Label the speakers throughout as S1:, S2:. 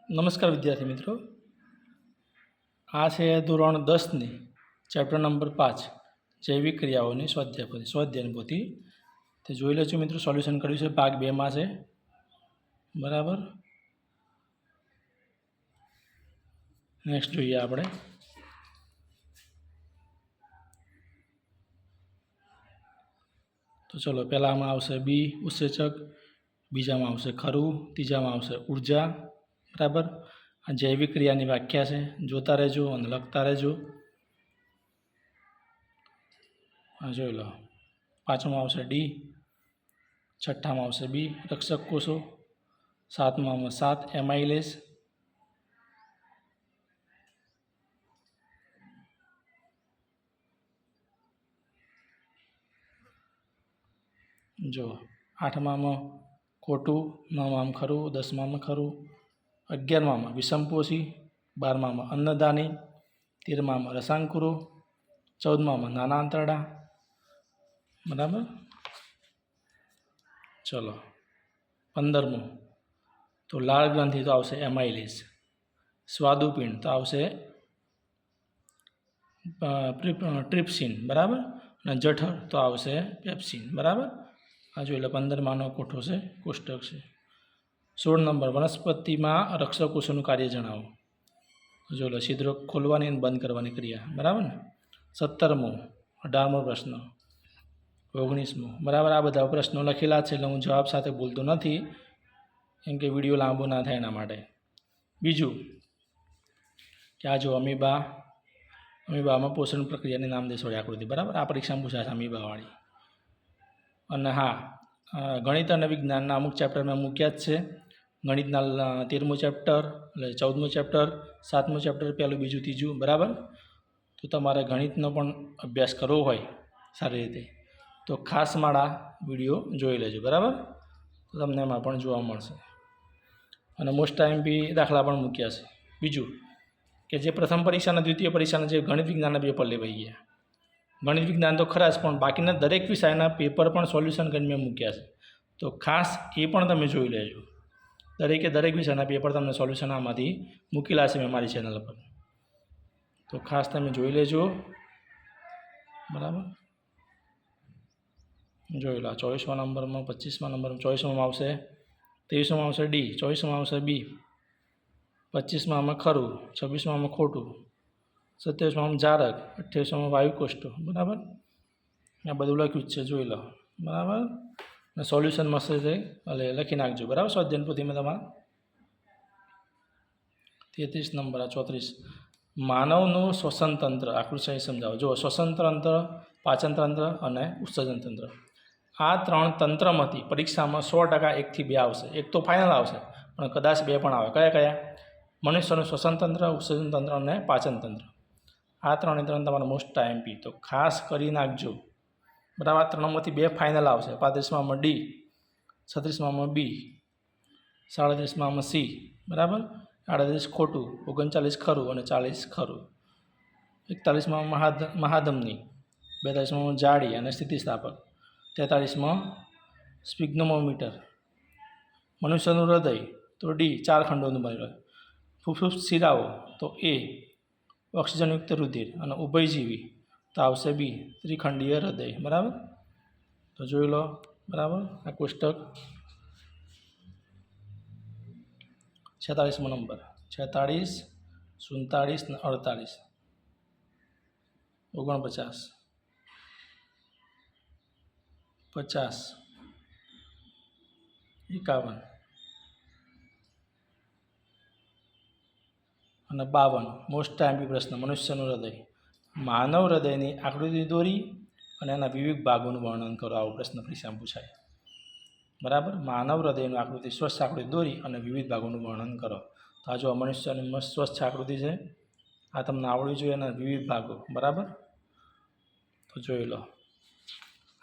S1: નમસ્કાર વિદ્યાર્થી મિત્રો, આ છે ધોરણ 10ની ચેપ્ટર નંબર 5 જૈવિક ક્રિયાઓની સ્વાધ્યાયની પોથી. તે જોઈ લેજો મિત્રો. સોલ્યુશન કર્યું છે, ભાગ 2માં છે. બરાબર. નેક્સ્ટ જોઈએ આપણે. તો ચલો, પહેલામાં આવશે બી ઉત્સેચક, બીજામાં આવશે ખરું, ત્રીજામાં આવશે ઉર્જા. બરાબર. આ જૈવિક ક્રિયાની વ્યાખ્યા છે, જોતા રહેજો અને લખતા રહેજો. આ જોઈ લો. પાંચમાં આવશે ડી, છઠ્ઠામાં આવશે બી રક્ષક કોષો, સાતમાં 7 એમાઇલેસ, જો આઠમાં ખોટું, નવમાં ખરું, 10માં ખરું, 11માં વિષમપોષી, 12માં અન્નદાની, 13માં રસાંકુરો, 14માં નાના આંતરડા. બરાબર. ચલો, 15મો તો લાળ ગ્રંથિ તો આવશે એમાઇલેસ, સ્વાદુપિંડ તો આવશે ટ્રિપ્સિન. બરાબર. અને જઠર તો આવશે પેપ્સિન. બરાબર. આ જોઈ લો, 15માનો કોઠો છે, કોષ્ટક છે. 16 નંબર, વનસ્પતિમાં રક્ષક કોષોનું કાર્ય જણાવો. જોઈ લો, છિદ્રો ખોલવાની અને બંધ કરવાની ક્રિયા. બરાબર ને. 17મો, 18મો પ્રશ્ન, 19મો. બરાબર. આ બધા પ્રશ્નો લખેલા છે, એટલે હું જવાબ સાથે બોલતો નથી, કેમ કે વિડીયો લાંબો ના થાય એના માટે. બીજું કે આ જો અમીબામાં પોષણ પ્રક્રિયાની નામ દેશવાળી આકૃતિ. બરાબર. આ પરીક્ષામાં પૂછાશે અમીબાવાળી. અને હા, ગણિત અને વિજ્ઞાનના અમુક ચેપ્ટર મેં મૂક્યા જ છે. ગણિતના 13મું ચેપ્ટર, એટલે 14મું ચેપ્ટર, 7મું ચેપ્ટર, પહેલું, બીજું, ત્રીજું. બરાબર. તો તમારે ગણિતનો પણ અભ્યાસ કરવો હોય સારી રીતે, તો ખાસ મારા વિડીયો જોઈ લેજો. બરાબર. તો તમને એમાં પણ જોવા મળશે. અને મોસ્ટ ટાઈમ બી દાખલા પણ મૂક્યા છે. બીજું કે જે પ્રથમ પરીક્ષા અને દ્વિતીય પરીક્ષાના જે ગણિત વિજ્ઞાનના પેપર લેવાઈ ગયા, ગણિત વિજ્ઞાન તો ખરા જ, પણ બાકીના દરેક વિષયના પેપર પણ સોલ્યુશન કરીને મેં મૂક્યા છે. તો ખાસ એ પણ તમે જોઈ લેજો. દરેક વિષયના પેપર તમને સોલ્યુશન આમાંથી મૂકેલા છે મેં મારી ચેનલ પર, તો ખાસ તમે જોઈ લેજો. બરાબર. જોઈ લો. 24મા નંબરમાં, 25મા નંબરમાં, 24માં આવશે, 23માં આવશે ડી, 24માં આવશે બી, 25માં ખરું, 26માં ખોટું, 27માં જારક, 28માં વાયુકોષ્ઠો. બરાબર. આ બધું લખ્યું જ છે, જોઈ લો. બરાબર. અને સોલ્યુશન મસ્ત છે, એટલે લખી નાખજો. બરાબર. સ્વાધ્યાયની પોથીમાં તમારા 33 નંબર, આ 34, માનવનું શ્વસન તંત્ર આકૃતિ સમજાવો. જો શ્વસન તંત્ર, પાચન તંત્ર અને ઉત્સર્જન તંત્ર, આ 3 તંત્રમાંથી પરીક્ષામાં 100% 1 થી 2 આવશે. એક તો ફાઇનલ આવશે, પણ કદાચ 2 પણ આવે. કયા? મનુષ્યનું શ્વસન તંત્ર, ઉત્સર્જન તંત્ર અને પાચન તંત્ર. આ 3 તમારા મોસ્ટ ટાઈમ પી, તો ખાસ કરી નાખજો. બરાબર. આ 3માંથી 2 ફાઇનલ આવશે. 35માં ડી, 36માં બી, 37માં સી. બરાબર. 38 ખોટું, 39 ખરું અને 40 ખરું. 41માં મહાધમની, 42માં જાડી અને સ્થિતિસ્થાપક, 43માં સ્પિગ્મોમીટર. મનુષ્યનું હૃદય તો ડી, 4 ખંડોનું બનેલું. ફૂફૂસ શિરાઓ તો એ, ઓક્સિજનયુક્ત રુધિર. અને ઉભયજીવી તો આવશે બી, ત્રિખંડીય હૃદય. બરાબર. તો જોઈ લો. બરાબર. આ કોષ્ટક 46મો નંબર, 46, 47 ને 48, 49, 50, 51 અને 52. મોસ્ટ ટાઈમ પ્રશ્ન, મનુષ્યનું હૃદય. માનવ હૃદયની આકૃતિ દોરી અને એના વિવિધ ભાગોનું વર્ણન કરો. આવો પ્રશ્ન પરીક્ષામાં પૂછાય. બરાબર. માનવ હૃદયનું આકૃતિ, સ્વચ્છ આકૃતિ દોરી અને વિવિધ ભાગોનું વર્ણન કરો. તો આ જો મનુષ્યની મસ્ત સ્વચ્છ આકૃતિ છે, આ તમને આવડવી જોઈએ, એના વિવિધ ભાગો. બરાબર. તો જોઈ લો.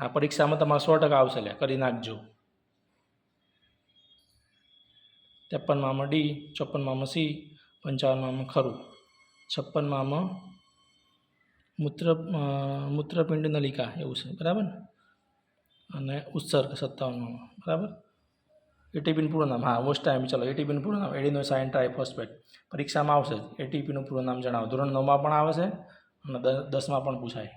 S1: આ પરીક્ષામાં તમારે 100% આવશે, લે કરી નાખજો. 53માં ડી, 54માં સી, 55માં ખરું, 56માં મૂત્રપિંડ નલિકા એવું છે. બરાબર. અને ઉત્સર્ગ 57માં. બરાબર. એટીપીનું પૂરું નામ, હા મોસ્ટ ટાઈમ, ચલો એટીપીનું પૂરું નામ એડિનોસાઇન ટ્રાઇફોસ્ફેટ, પરીક્ષામાં આવશે જ. એટીપીનું પૂરું નામ જણાવો. ધોરણ 9માં પણ આવે છે અને 10માં પણ પૂછાય.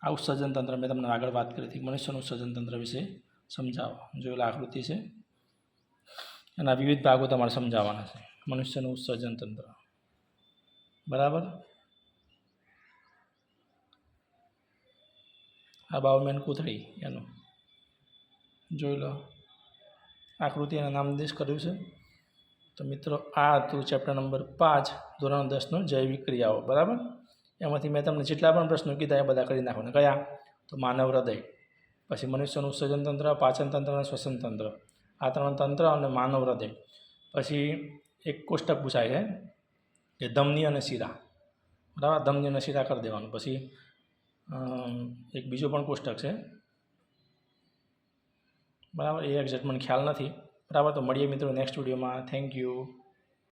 S1: આ ઉત્સર્જન તંત્ર મેં તમને આગળ વાત કરી હતી. મનુષ્યનું ઉત્સર્જન તંત્ર વિશે સમજાવો. જોયેલા આકૃતિ છે, એના વિવિધ ભાગો તમારે સમજાવવાના છે. મનુષ્યનું ઉત્સર્જન તંત્ર, બરાબર. આ બાવમેન કોથળી એનું જોઈ લો. આકૃતિ એના નામ નિર્દેશ કર્યું છે. તો મિત્રો આ હતું ચેપ્ટર નંબર 5 ધોરણ 10નું જૈવિક ક્રિયાઓ, બરાબર. એમાંથી મેં તમને જેટલા પણ પ્રશ્નો કીધા એ બધા કરી નાખવાના. કયા? તો માનવ હૃદય, પછી મનુષ્યનું ઉત્સર્જન તંત્ર, પાચન તંત્ર અને શ્વસન તંત્ર, આ 3 તંત્ર અને માનવ હૃદય. પછી એક કોષ્ટક પૂછાય છે કે ધમની અને શિરા, બરાબર. ધમની અને શિરા કરી દેવાનું. પછી એક બીજો પણ કોષ્ટક છે, બરાબર. એ એક્ઝેક્ટ મને ખ્યાલ નથી, બરાબર. તો મળીએ મિત્રો નેક્સ્ટ વિડીયોમાં. Thank you.